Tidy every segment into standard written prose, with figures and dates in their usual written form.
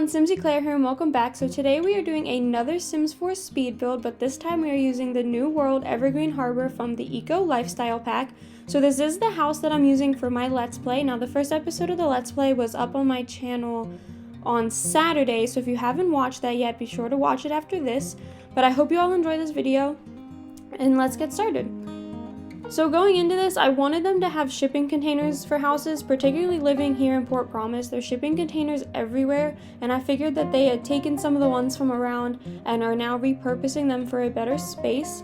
everyone, Simsy Claire here and welcome back. So today we are doing another Sims 4 speed build, but this time we are using the New World Evergreen Harbor from the Eco Lifestyle Pack. So this is the house that I'm using for my Let's Play. Now the first episode of the Let's Play was up on my channel on Saturday, so if you haven't watched that yet, be sure to watch it after this. But I hope you all enjoy this video, and let's get started. So going into this, I wanted them to have shipping containers for houses, particularly living here in Port Promise. There's shipping containers everywhere, and I figured that they had taken some of the ones from around and are now repurposing them for a better space.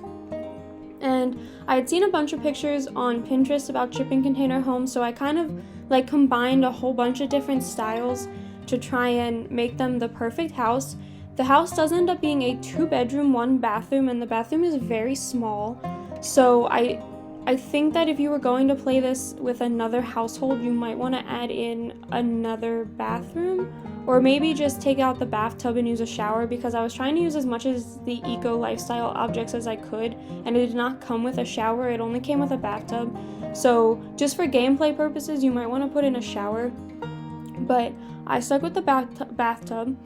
And I had seen a bunch of pictures on Pinterest about shipping container homes, so I kind of combined a whole bunch of different styles to try and make them the perfect house. The house does end up being a 2-bedroom, 1-bathroom, and the bathroom is very small. So I think that if you were going to play this with another household, you might want to add in another bathroom, or maybe just take out the bathtub and use a shower, because I was trying to use as much as the eco lifestyle objects as I could, and it did not come with a shower, it only came with a bathtub. So just for gameplay purposes, you might want to put in a shower, but I stuck with the bathtub.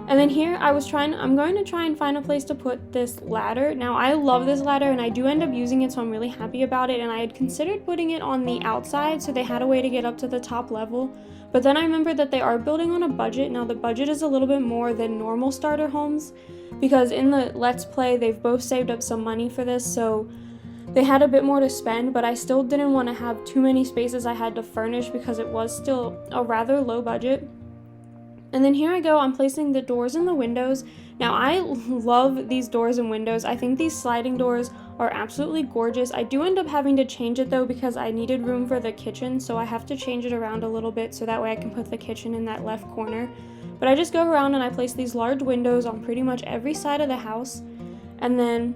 And then here I'm going to try and find a place to put this ladder. Now I love this ladder and I do end up using it, so I'm really happy about it, and I had considered putting it on the outside so they had a way to get up to the top level. But then I remembered that they are building on a budget. Now the budget is a little bit more than normal starter homes, because in the Let's Play they've both saved up some money for this, so they had a bit more to spend, but I still didn't want to have too many spaces I had to furnish because it was still a rather low budget. And then here I go, I'm placing the doors and the windows. Now I love these doors and windows. I think these sliding doors are absolutely gorgeous. I do end up having to change it though because I needed room for the kitchen, so I have to change it around a little bit so that way I can put the kitchen in that left corner. But I just go around and I place these large windows on pretty much every side of the house. And then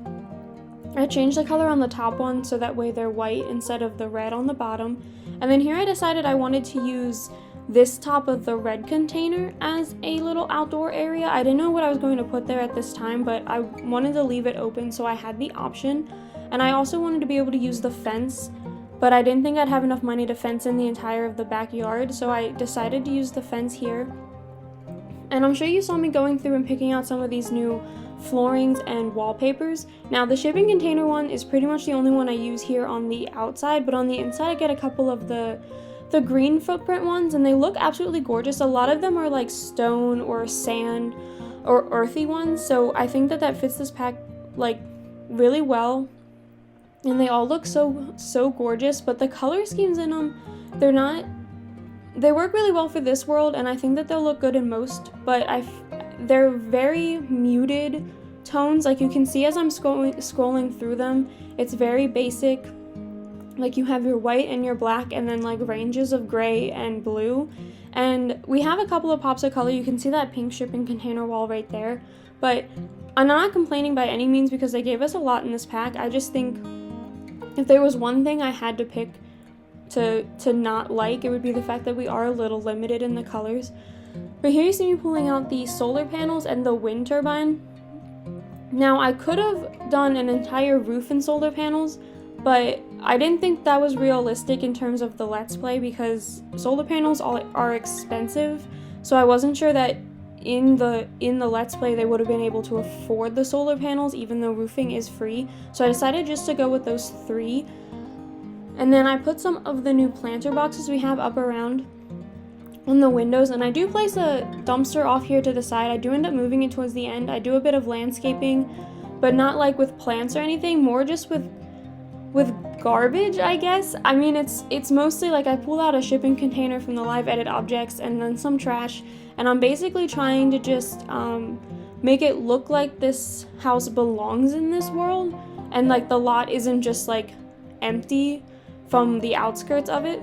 I change the color on the top one so that way they're white instead of the red on the bottom. And then here I decided I wanted to use this top of the red container as a little outdoor area. I didn't know what I was going to put there at this time, but I wanted to leave it open so I had the option. And I also wanted to be able to use the fence, but I didn't think I'd have enough money to fence in the entire of the backyard, so I decided to use the fence here. And I'm sure you saw me going through and picking out some of these new floorings and wallpapers. Now the shipping container one is pretty much the only one I use here on the outside, but on the inside I get a couple of the green footprint ones, and they look absolutely gorgeous. A lot of them are like stone or sand or earthy ones, so I think that fits this pack like really well, and they all look so gorgeous. But the color schemes in them, they work really well for this world, and I think that they'll look good in most, but they're very muted tones. Like you can see as I'm scrolling through them, it's very basic. Like you have your white and your black, and then like ranges of gray and blue. And we have a couple of pops of color. You can see that pink shipping container wall right there. But I'm not complaining by any means because they gave us a lot in this pack. I just think if there was one thing I had to pick to not like, it would be the fact that we are a little limited in the colors. But here you see me pulling out the solar panels and the wind turbine. Now I could have done an entire roof in solar panels, but I didn't think that was realistic in terms of the Let's Play because solar panels are expensive, so I wasn't sure that in the Let's Play they would have been able to afford the solar panels even though roofing is free. So I decided just to go with those 3. And then I put some of the new planter boxes we have up around on the windows, and I do place a dumpster off here to the side. I do end up moving it towards the end. I do a bit of landscaping, but not like with plants or anything, more just with garbage, I guess. I mean, it's mostly like I pulled out a shipping container from the live edit objects and then some trash, and I'm basically trying to just make it look like this house belongs in this world, and like the lot isn't just like empty from the outskirts of it.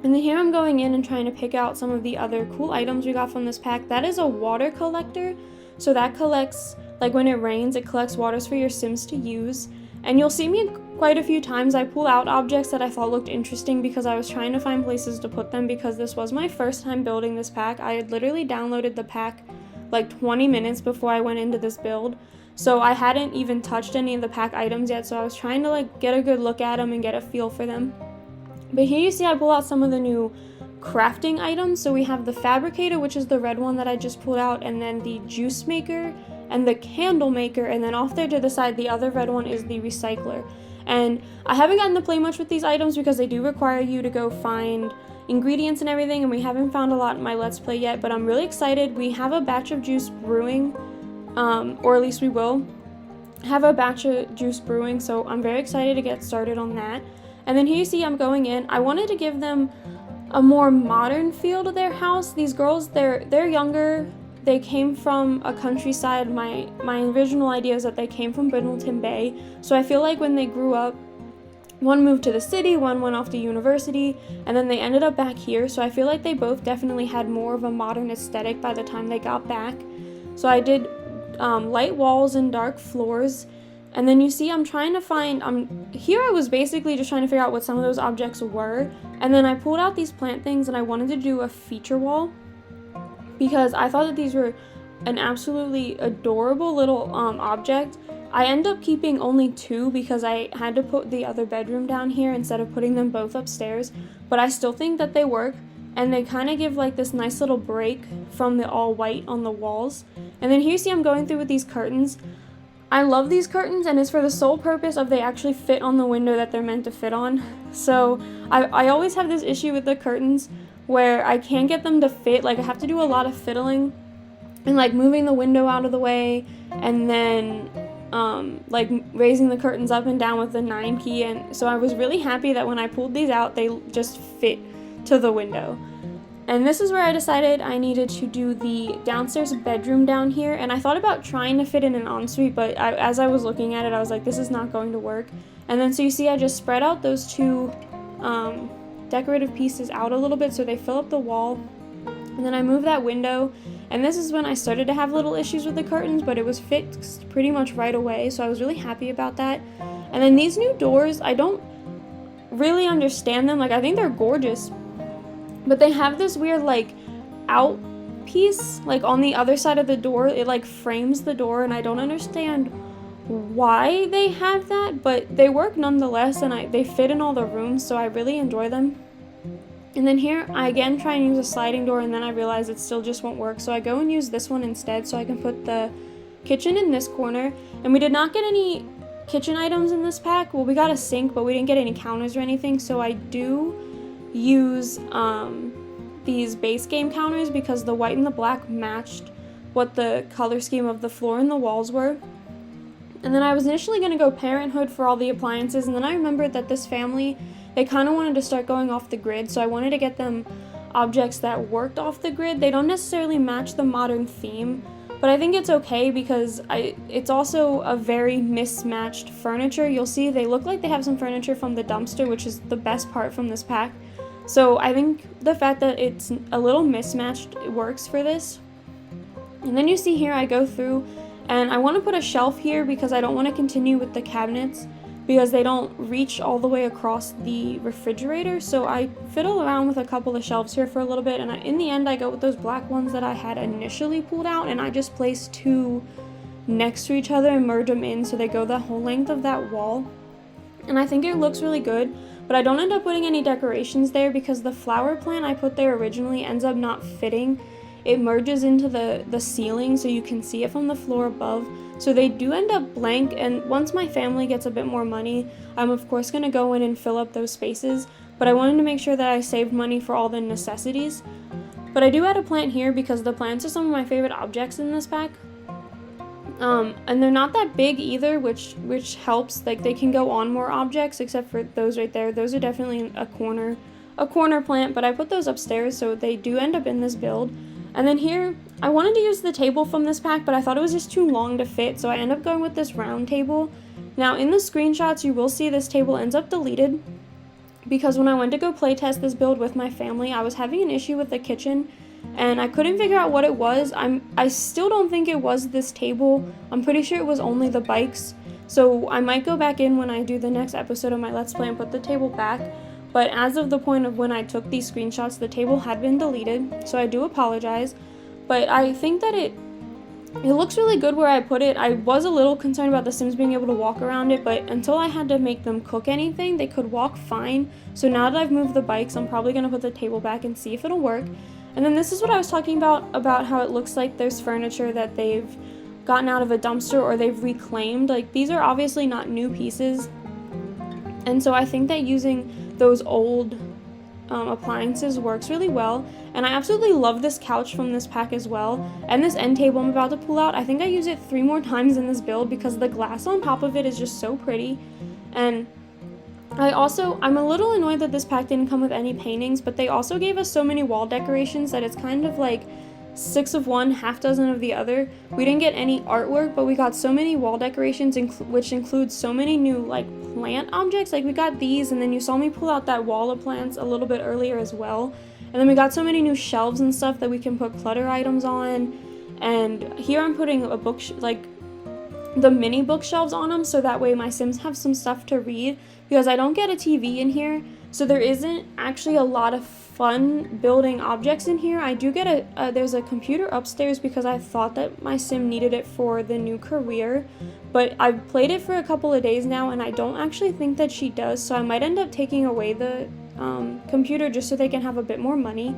And then here I'm going in and trying to pick out some of the other cool items we got from this pack. That is a water collector, so that collects, like when it rains, it collects waters for your Sims to use. And you'll see me quite a few times I pull out objects that I thought looked interesting because I was trying to find places to put them, because this was my first time building this pack. I had literally downloaded the pack like 20 minutes before I went into this build, so I hadn't even touched any of the pack items yet, so I was trying to like get a good look at them and get a feel for them. But here you see I pull out some of the new crafting items. So we have the fabricator, which is the red one that I just pulled out, and then the juice maker and the candle maker, and then off there to the side, the other red one is the recycler. And I haven't gotten to play much with these items because they do require you to go find ingredients and everything, and we haven't found a lot in my Let's Play yet, but I'm really excited. We have a batch of juice brewing, or at least we will have a batch of juice brewing, so I'm very excited to get started on that. And then here you see I'm going in. I wanted to give them a more modern feel to their house. These girls, they're younger. They came from a countryside. My original idea is that they came from Brindleton Bay, so I feel like when they grew up, one moved to the city, one went off to university, and then they ended up back here, so I feel like they both definitely had more of a modern aesthetic by the time they got back. So I did light walls and dark floors, and then you see I'm trying to find, here I was basically just trying to figure out what some of those objects were, and then I pulled out these plant things and I wanted to do a feature wall because I thought that these were an absolutely adorable little object. I end up keeping only 2 because I had to put the other bedroom down here instead of putting them both upstairs, but I still think that they work, and they kind of give like this nice little break from the all white on the walls. And then here you see I'm going through with these curtains. I love these curtains, and it's for the sole purpose of they actually fit on the window that they're meant to fit on. So I always have this issue with the curtains where I can't get them to fit. Like I have to do a lot of fiddling and like moving the window out of the way, and then like raising the curtains up and down with the 9 key. And so I was really happy that when I pulled these out, they just fit to the window. And this is where I decided I needed to do the downstairs bedroom down here, and I thought about trying to fit in an ensuite, but as I was looking at it, I was like, this is not going to work. And then so you see I just spread out those 2 decorative pieces out a little bit so they fill up the wall, and then I moved that window. And this is when I started to have little issues with the curtains, but it was fixed pretty much right away, so I was really happy about that. And then these new doors, I don't really understand them. Like, I think they're gorgeous, but they have this weird, like, out piece, like, on the other side of the door. It, like, frames the door, and I don't understand why they have that, but they work nonetheless, and they fit in all the rooms, so I really enjoy them. And then here, I again try and use a sliding door, and then I realize it still just won't work, so I go and use this one instead so I can put the kitchen in this corner. And we did not get any kitchen items in this pack. Well, we got a sink, but we didn't get any counters or anything, so I do use these base game counters because the white and the black matched what the color scheme of the floor and the walls were. And then I was initially going to go Parenthood for all the appliances, and then I remembered that this family, they kind of wanted to start going off the grid, so I wanted to get them objects that worked off the grid. They don't necessarily match the modern theme, but I think it's okay because it's also a very mismatched furniture. You'll see they look like they have some furniture from the dumpster, which is the best part from this pack. So I think the fact that it's a little mismatched works for this. And then you see here I go through and I want to put a shelf here because I don't want to continue with the cabinets because they don't reach all the way across the refrigerator. So I fiddle around with a couple of shelves here for a little bit, and in the end I go with those black ones that I had initially pulled out, and I just place 2 next to each other and merge them in so they go the whole length of that wall. And I think it looks really good, but I don't end up putting any decorations there because the flower plant I put there originally ends up not fitting. It merges into the ceiling so you can see it from the floor above. So they do end up blank, and once my family gets a bit more money, I'm of course going to go in and fill up those spaces, but I wanted to make sure that I saved money for all the necessities. But I do add a plant here because the plants are some of my favorite objects in this pack. And they're not that big either, which helps. Like, they can go on more objects except for those right there. Those are definitely a corner plant, but I put those upstairs so they do end up in this build. And then here, I wanted to use the table from this pack, but I thought it was just too long to fit, so I end up going with this round table. Now, in the screenshots, you will see this table ends up deleted, because when I went to go playtest this build with my family, I was having an issue with the kitchen, and I couldn't figure out what it was. I still don't think it was this table. I'm pretty sure it was only the bikes, so I might go back in when I do the next episode of my Let's Play and put the table back. But as of the point of when I took these screenshots, the table had been deleted, so I do apologize. But I think that It looks really good where I put it. I was a little concerned about the Sims being able to walk around it, but until I had to make them cook anything, they could walk fine. So now that I've moved the bikes, I'm probably going to put the table back and see if it'll work. And then this is what I was talking about how it looks like there's furniture that they've gotten out of a dumpster or they've reclaimed. Like, these are obviously not new pieces. And so I think that using those old appliances works really well. And I absolutely love this couch from this pack as well. And this end table I'm about to pull out, I think I use it 3 more times in this build because the glass on top of it is just so pretty. And I'm a little annoyed that this pack didn't come with any paintings, but they also gave us so many wall decorations that it's kind of like 6 of one, half dozen of the other. We didn't get any artwork, but we got so many wall decorations, which includes so many new like plant objects. Like, we got these, and then you saw me pull out that wall of plants a little bit earlier as well. And then we got so many new shelves and stuff that we can put clutter items on. And here I'm putting a like the mini bookshelves on them, so that way my Sims have some stuff to read, because I don't get a TV in here, so there isn't actually a lot of fun building objects in here. I do get there's a computer upstairs because I thought that my Sim needed it for the new career, but I've played it for a couple of days now and I don't actually think that she does, so I might end up taking away the computer just so they can have a bit more money.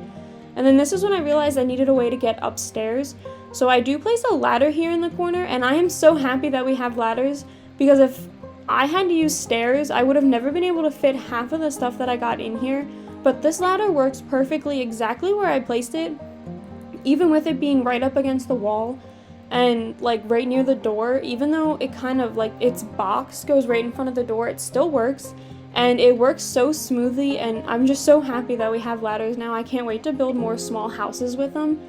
And then this is when I realized I needed a way to get upstairs. So I do place a ladder here in the corner, and I am so happy that we have ladders, because if I had to use stairs, I would have never been able to fit half of the stuff that I got in here. But this ladder works perfectly exactly where I placed it, even with it being right up against the wall and like right near the door. Even though it kind of like its box goes right in front of the door, it still works. And it works so smoothly, and I'm just so happy that we have ladders now. I can't wait to build more small houses with them.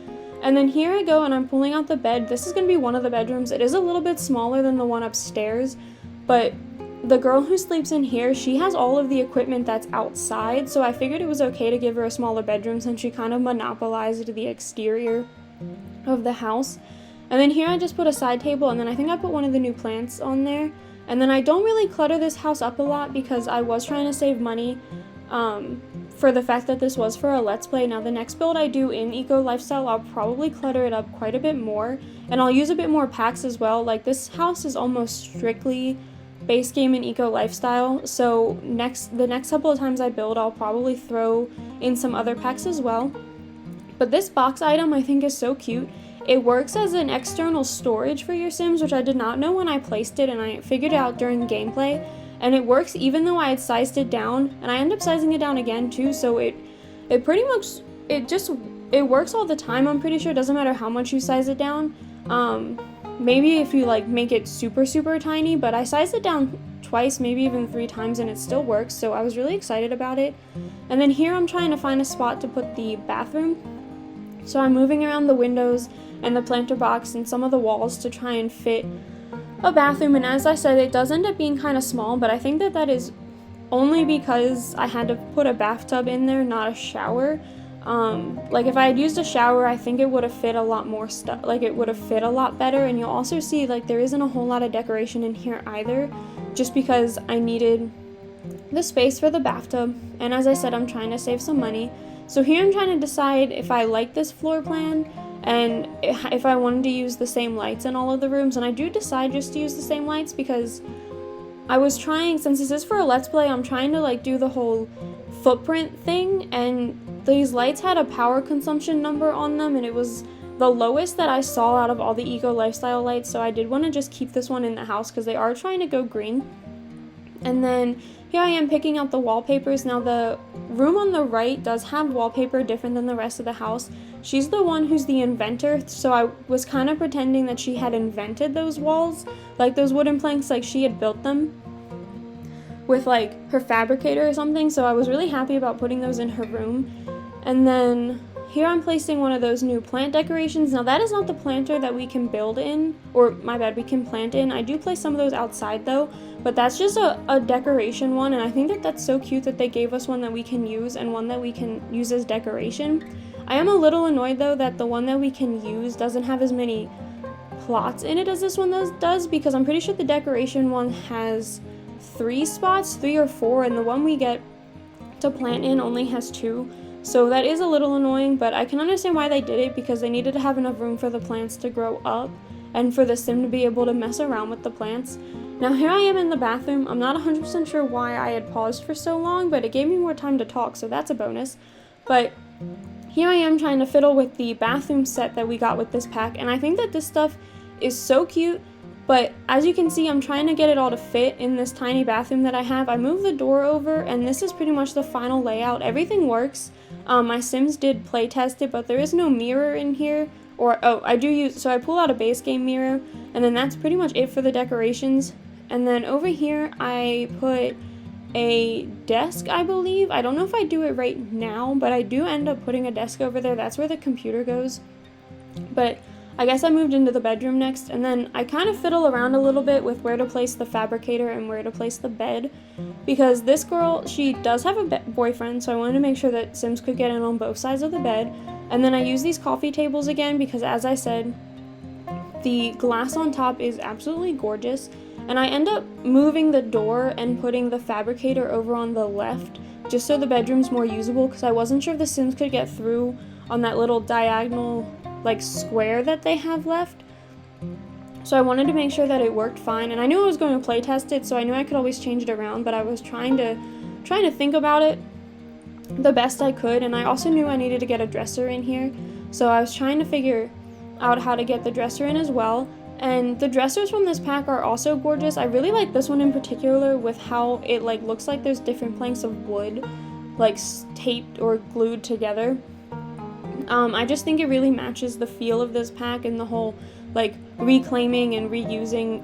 And then here I go, and I'm pulling out the bed. This is going to be one of the bedrooms. It is a little bit smaller than the one upstairs, but the girl who sleeps in here, she has all of the equipment that's outside, so I figured it was okay to give her a smaller bedroom since she kind of monopolized the exterior of the house. And then here I just put a side table, and then I think I put one of the new plants on there. And then I don't really clutter this house up a lot because I was trying to save money for the fact that this was for a Let's Play. Now, the next build I do in Eco Lifestyle, I'll probably clutter it up quite a bit more. And I'll use a bit more packs as well. Like, this house is almost strictly base game and Eco Lifestyle. So the next couple of times I build, I'll probably throw in some other packs as well. But this box item I think is so cute. It works as an external storage for your Sims, which I did not know when I placed it, and I figured it out during gameplay. And it works even though I had sized it down, and I ended up sizing it down again too, so it pretty much, it works all the time. I'm pretty sure it doesn't matter how much you size it down. Maybe if you like make it super, super tiny, but I sized it down twice, maybe even 3 times, and it still works, so I was really excited about it. And then here I'm trying to find a spot to put the bathroom. So I'm moving around the windows and the planter box and some of the walls to try and fit a bathroom, and as I said, it does end up being kind of small, but I think that is only because I had to put a bathtub in there, not a shower. Like, if I had used a shower, I think it would have fit a lot more stuff, like it would have fit a lot better. And you'll also see like there isn't a whole lot of decoration in here either, just because I needed the space for the bathtub, and as I said, I'm trying to save some money. So here I'm trying to decide if I like this floor plan and if I wanted to use the same lights in all of the rooms, and I do decide just to use the same lights because I was trying, since this is for a Let's Play, I'm trying to like do the whole footprint thing, and these lights had a power consumption number on them, and it was the lowest that I saw out of all the Eco Lifestyle lights, so I did want to just keep this one in the house because they are trying to go green. And then here I am picking out the wallpapers. Now, the room on the right does have wallpaper different than the rest of the house. She's the one who's the inventor, so I was kind of pretending that she had invented those walls, like those wooden planks, like she had built them with like her fabricator or something, so I was really happy about putting those in her room. And then here I'm placing one of those new plant decorations. Now, that is not the planter that we can build in, or my bad, we can plant in. I do place some of those outside though, but that's just a decoration one, and I think that that's so cute that they gave us one that we can use and one that we can use as decoration. I am a little annoyed though that the one that we can use doesn't have as many plots in it as this one does, because I'm pretty sure the decoration one has 3 spots, 3 or 4, and the one we get to plant in only has 2. So that is a little annoying, but I can understand why they did it, because they needed to have enough room for the plants to grow up and for the sim to be able to mess around with the plants. Now here I am in the bathroom. I'm not 100% sure why I had paused for so long, but it gave me more time to talk, so that's a bonus. But here I am trying to fiddle with the bathroom set that we got with this pack, and I think that this stuff is so cute, but as you can see, I'm trying to get it all to fit in this tiny bathroom that I have. I moved the door over, and this is pretty much the final layout. Everything works. My Sims did play test it, but there is no mirror in here. So I pull out a base game mirror, and then that's pretty much it for the decorations. And then over here, I put a desk, I believe. I don't know if I do it right now, but I do end up putting a desk over there. That's where the computer goes. But I guess I moved into the bedroom next, and then I kind of fiddle around a little bit with where to place the fabricator and where to place the bed, because this girl, she does have a boyfriend, so I wanted to make sure that Sims could get in on both sides of the bed. And then I use these coffee tables again because, as I said, the glass on top is absolutely gorgeous, and I end up moving the door and putting the fabricator over on the left just so the bedroom's more usable, because I wasn't sure if the Sims could get through on that little diagonal square that they have left. So I wanted to make sure that it worked fine, and I knew I was going to play test it, so I knew I could always change it around, but I was trying to think about it the best I could. And I also knew I needed to get a dresser in here, so I was trying to figure out how to get the dresser in as well. And the dressers from this pack are also gorgeous. I really like this one in particular with how it looks like there's different planks of wood taped or glued together. I just think it really matches the feel of this pack and the whole reclaiming and reusing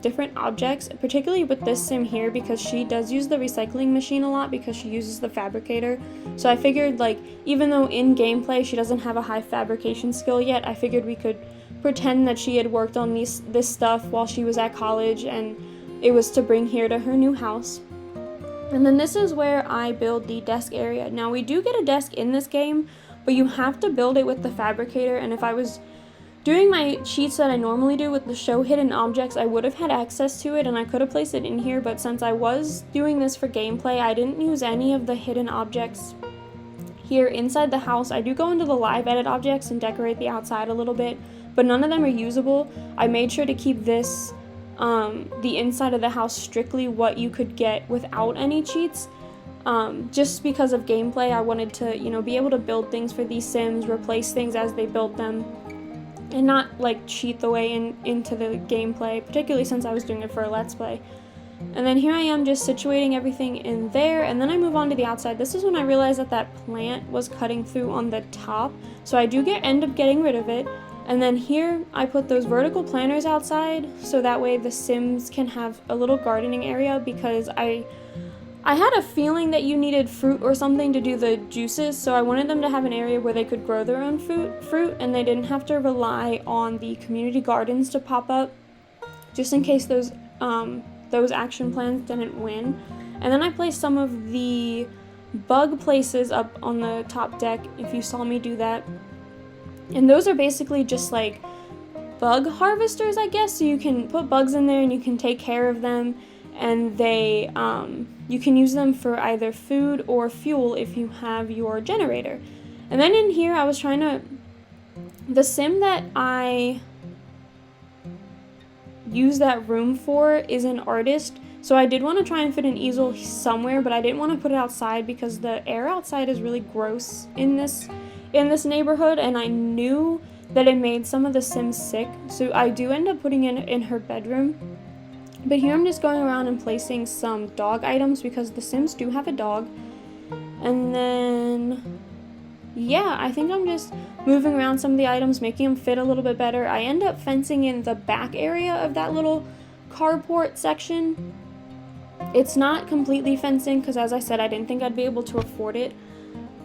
different objects, particularly with this sim here, because she does use the recycling machine a lot because she uses the fabricator. So I figured, even though in gameplay she doesn't have a high fabrication skill yet, I figured we could pretend that she had worked on this stuff while she was at college, and it was to bring here to her new house. And then this is where I build the desk area. Now we do get a desk in this game, but you have to build it with the fabricator, and if I was doing my cheats that I normally do with the show hidden objects, I would have had access to it and I could have placed it in here, but since I was doing this for gameplay, I didn't use any of the hidden objects here inside the house. I do go into the live edit objects and decorate the outside a little bit, but none of them are usable. I made sure to keep this, the inside of the house, strictly what you could get without any cheats. Just because of gameplay, I wanted to, be able to build things for these Sims, replace things as they built them, and not cheat the way into the gameplay, particularly since I was doing it for a Let's Play. And then here I am just situating everything in there, and then I move on to the outside. This is when I realized that plant was cutting through on the top, so I do end up getting rid of it. And then here I put those vertical planters outside, so that way the Sims can have a little gardening area, because I had a feeling that you needed fruit or something to do the juices, so I wanted them to have an area where they could grow their own fruit, and they didn't have to rely on the community gardens to pop up, just in case those action plans didn't win. And then I placed some of the bug places up on the top deck, if you saw me do that. And those are basically just bug harvesters, I guess, so you can put bugs in there and you can take care of them, and they you can use them for either food or fuel if you have your generator. And then in here I was the sim that I use that room for is an artist, so I did want to try and fit an easel somewhere, but I didn't want to put it outside because the air outside is really gross in this neighborhood, and I knew that it made some of the Sims sick, so I do end up putting it in her bedroom. But here I'm just going around and placing some dog items because the Sims do have a dog. And then, yeah, I think I'm just moving around some of the items, making them fit a little bit better. I end up fencing in the back area of that little carport section. It's not completely fencing because, as I said, I didn't think I'd be able to afford it.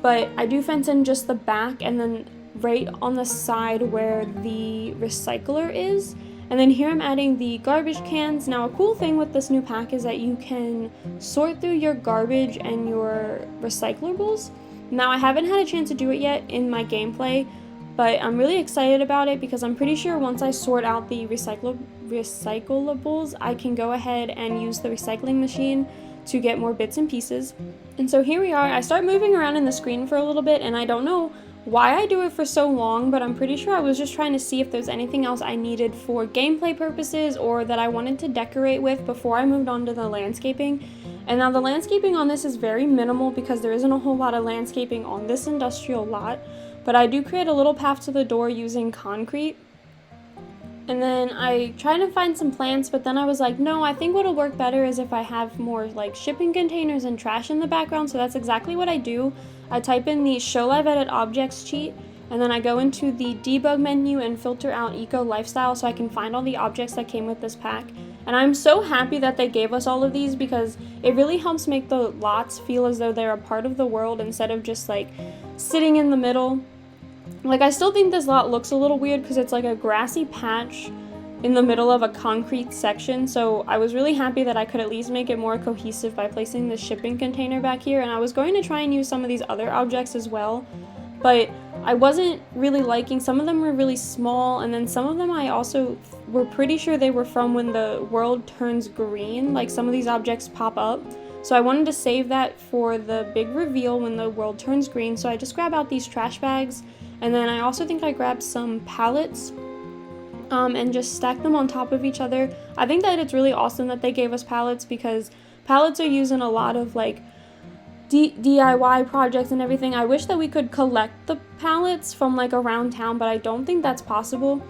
But I do fence in just the back and then right on the side where the recycler is. And then here I'm adding the garbage cans. Now, a cool thing with this new pack is that you can sort through your garbage and your recyclables. Now, I haven't had a chance to do it yet in my gameplay, but I'm really excited about it because I'm pretty sure once I sort out the recyclables, I can go ahead and use the recycling machine to get more bits and pieces. And so here we are. I start moving around in the screen for a little bit, and I don't know why I do it for so long, but I'm pretty sure I was just trying to see if there's anything else I needed for gameplay purposes or that I wanted to decorate with before I moved on to the landscaping. And now the landscaping on this is very minimal because there isn't a whole lot of landscaping on this industrial lot, but I do create a little path to the door using concrete. And then I tried to find some plants, but then I was like, no, I think what'll work better is if I have more like shipping containers and trash in the background. So that's exactly what I do. I type in the Show Live Edit Objects cheat, and then I go into the debug menu and filter out Eco Lifestyle so I can find all the objects that came with this pack. And I'm so happy that they gave us all of these because it really helps make the lots feel as though they're a part of the world instead of just like sitting in the middle. Like, I still think this lot looks a little weird because it's like a grassy patch in the middle of a concrete section, so I was really happy that I could at least make it more cohesive by placing the shipping container back here. And I was going to try and use some of these other objects as well, but I wasn't really liking, some of them were really small, and then some of them I also were pretty sure they were from when the world turns green, like some of these objects pop up. So I wanted to save that for the big reveal when the world turns green, so I just grab out these trash bags. And then I also think I grabbed some pallets and just stacked them on top of each other. I think that it's really awesome that they gave us pallets because pallets are used in a lot of like DIY projects and everything. I wish that we could collect the pallets from like around town, but I don't think that's possible.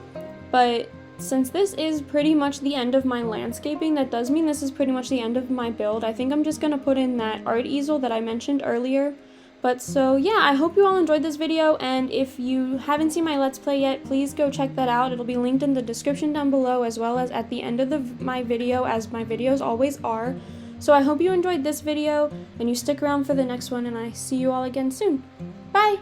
But since this is pretty much the end of my landscaping, that does mean this is pretty much the end of my build. I think I'm just going to put in that art easel that I mentioned earlier. But so yeah, I hope you all enjoyed this video, and if you haven't seen my Let's Play yet, please go check that out. It'll be linked in the description down below as well as at the end of my video, as my videos always are. So I hope you enjoyed this video, and you stick around for the next one, and I see you all again soon. Bye!